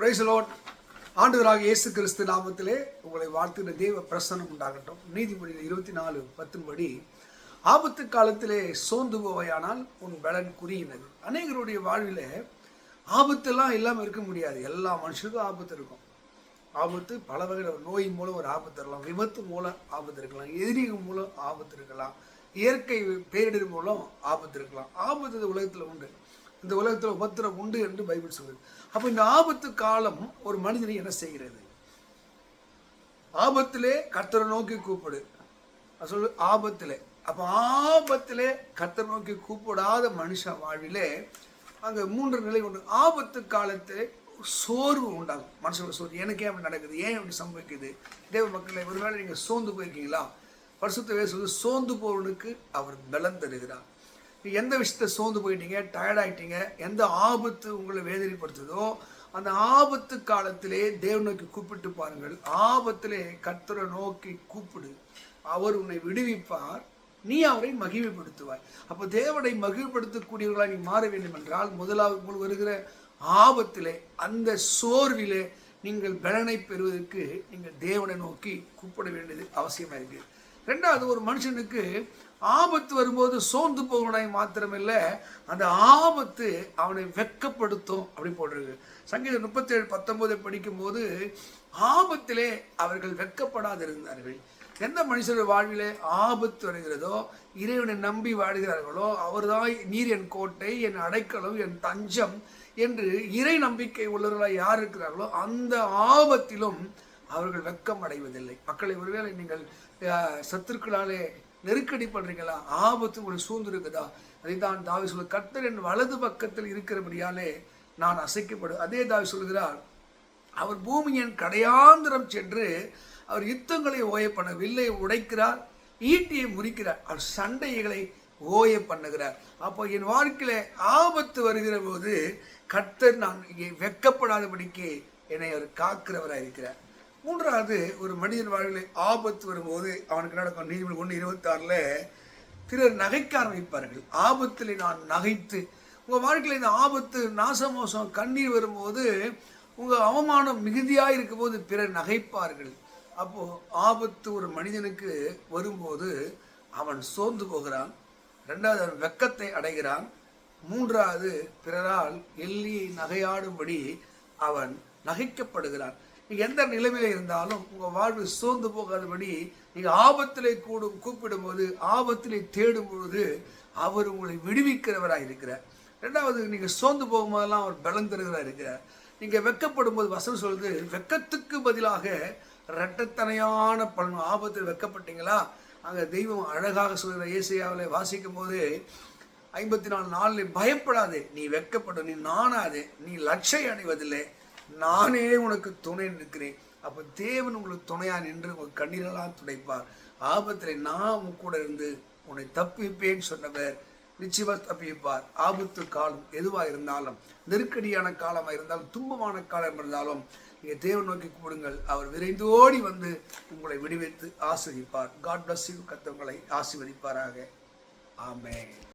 Praise the Lord. ஆண்டவராகிய இயேசு கிறிஸ்து நாமத்திலே உங்களை வாழ்த்துகிற தேவ பிரசன்னம் உண்டாகட்டும். நீதிமொழிகள் 24:10 படி, ஆபத்து காலத்திலே சோர்ந்து போவையானால் உன் பலன் குறுகினது. அநேகருடைய வாழ்வில் ஆபத்தெல்லாம் இல்லாமல் இருக்க முடியாது. எல்லா மனுஷனுக்கும் ஆபத்து இருக்கும். ஆபத்து பல வகையில், நோய் மூலம் ஒரு ஆபத்து இருக்கலாம், விபத்து மூலம் ஆபத்து இருக்கலாம், எதிரிகள் மூலம் ஆபத்து இருக்கலாம், இயற்கை பேரிடர் மூலம் ஆபத்து இருக்கலாம். ஆபத்து இந்த உலகத்தில் உண்டு. இந்த உலகத்தில் உபத்திரம் உண்டு என்று பைபிள் சொல்லுது. அப்போ இந்த ஆபத்து காலம் ஒரு மனிதனை என்ன செய்கிறது? ஆபத்திலே கர்த்தரை நோக்கி கூப்பிடு சொல்லு. ஆபத்திலே, அப்போ ஆபத்திலே கர்த்தரை நோக்கி கூப்பிடாத மனுஷன் வாழ்விலே அங்கே 3 நிலை உண்டு. ஆபத்து காலத்திலே சோர்வு உண்டாகும். மனுஷனோட சோர்வு, எனக்கு ஏன் அப்படி நடக்குது, ஏன் அப்படி சம்பவிக்குது? தேவ மக்களை, ஒருவேளை நீங்கள் சோர்ந்து போயிருக்கீங்களா? பரிசுத்த வேதம் சோர்ந்து போவனுக்கு அவர் பலன் தருகிறார். எந்த விஷயத்தை சோர்ந்து போயிட்டீங்க, டயர்டாயிட்டீங்க, எந்த ஆபத்து உங்களை வேதனைப்படுத்துதோ அந்த ஆபத்து காலத்திலே தேவனை நோக்கி கூப்பிட்டு பாருங்கள். ஆபத்திலே கர்த்தரை நோக்கி கூப்பிடு, அவர் உன்னை விடுவிப்பார், நீ அவரை மகிழ்வுபடுத்துவாய். அப்போ தேவனை மகிழ்வுபடுத்தக்கூடியவர்களாக நீ மாற வேண்டும் என்றால், முதலாவது உங்களுக்கு வருகிற ஆபத்திலே, அந்த சோர்விலே நீங்கள் பலனை பெறுவதற்கு நீங்கள் தேவனை நோக்கி கூப்பிட வேண்டியது அவசியமாக இருக்குது. ரெண்டாவது, ஒரு மனுஷனுக்கு ஆபத்து வரும்போது சோர்ந்து போவனாய் மாத்திரமில்லை, அந்த ஆபத்து அவனை வெட்கப்படுத்தும் அப்படி போட்டிருக்கு. சங்கீதம் 37:19 படிக்கும்போது, ஆபத்திலே அவர்கள் வெட்கப்படாதிருந்தார்கள். எந்த மனுஷர் வாழ்விலே ஆபத்து வருகிறதோ, இறைவனை நம்பி வாடுகிறார்களோ, அவர்தான் நீர் என் கோட்டை, என் அடைக்கலம், என் தஞ்சம் என்று இறை நம்பிக்கை உள்ளவர்களாக யார் இருக்கிறார்களோ அந்த ஆபத்திலும் அவர்கள் வெட்கம் அடைவதில்லை. மக்களை, ஒருவேளை நீங்கள் சத்துருக்களாலே நெருக்கடி பண்றீங்களா? ஆபத்து உங்களுக்கு சூழ்ந்திருக்குதா? அதைத்தான் தாவீது சொல்ல, கர்த்தர் என் வலது பக்கத்தில் இருக்கிறபடியாலே நான் அசைக்கப்படும். அதே தாவீது சொல்கிறார், அவர் பூமியின் கடையாந்திரம் சென்று அவர் யுத்தங்களை ஓய பண்ண, வில்லை உடைக்கிறார், ஈட்டியை முறிக்கிறார், அவர் சண்டைகளை ஓய பண்ணுகிறார். அப்போ என் வாழ்க்கையில ஆபத்து வருகிற போது கர்த்தர் நான் வெட்கப்படாதபடிக்கு என்னை அவர் காக்கிறவராக இருக்கிறார். மூன்றாவது, ஒரு மனிதன் வாழ்வில் ஆபத்து வரும்போது அவனுக்கு நடக்கும். நீதிமொழி 1:26 பிறர் நகைக்க ஆரம்பிப்பார்கள். ஆபத்தில் நான் நகைத்து, உங்கள் வாழ்க்கையில் இந்த ஆபத்து, நாசமோசம், கண்ணீர் வரும்போது, உங்கள் அவமானம் மிகுதியாக இருக்கும் போது பிறர் நகைப்பார்கள். அப்போது ஆபத்து ஒரு மனிதனுக்கு வரும்போது அவன் சோர்ந்து போகிறான். ரெண்டாவது, அவன் வெட்கத்தை அடைகிறான். மூன்றாவது, பிறரால் எள்ளியை நகையாடும்படி அவன் நகைக்கப்படுகிறான். நீங்கள் எந்த நிலைமையில இருந்தாலும் உங்கள் வாழ்வு சோர்ந்து போகாதபடி நீங்கள் ஆபத்திலே கூப்பிடும் போது, ஆபத்திலே தேடும் பொழுது அவர் உங்களை விடுவிக்கிறவராக இருக்கிறார். ரெண்டாவது, நீங்கள் சோர்ந்து போகும்போதெல்லாம் அவர் பலம் தருகிறவராக இருக்கிறார். நீங்கள் வெட்கப்படும் போது வசனம் சொல்லுது, வெட்கத்துக்கு பதிலாக இரட்டத்தனையான பலன். ஆபத்தில் வெட்கப்பட்டீங்களா? அங்கே தெய்வம் அழகாக சொல்கிற ஏசாயாவில் வாசிக்கும் போது 54:4 பயப்படாதே, நீ வெட்கப்படும், நீ நாணாதே, நீ லட்சை அடைவதில்லை, நானே உனக்கு துணை நிற்கிறேன். அப்போ தேவன் உங்களுக்கு துணையா நின்று உங்கள் கண்ணீரெல்லாம் துடைப்பார். ஆபத்தில் நான் கூட இருந்து உன்னை தப்பிப்பேன்னு சொன்னவர் நிச்சயமாக தப்பிப்பார். ஆபத்து காலம் எதுவாக இருந்தாலும், நெருக்கடியான காலமாக இருந்தாலும், துன்பமான காலம் இருந்தாலும், நீங்கள் தேவன் நோக்கி கூடுங்கள், அவர் விரைந்து ஓடி வந்து உங்களை விடுவித்து ஆசீர்வதிப்பார். God bless you. கர்த்தர் உங்களை ஆசீர்வதிப்பாராக. ஆமென்.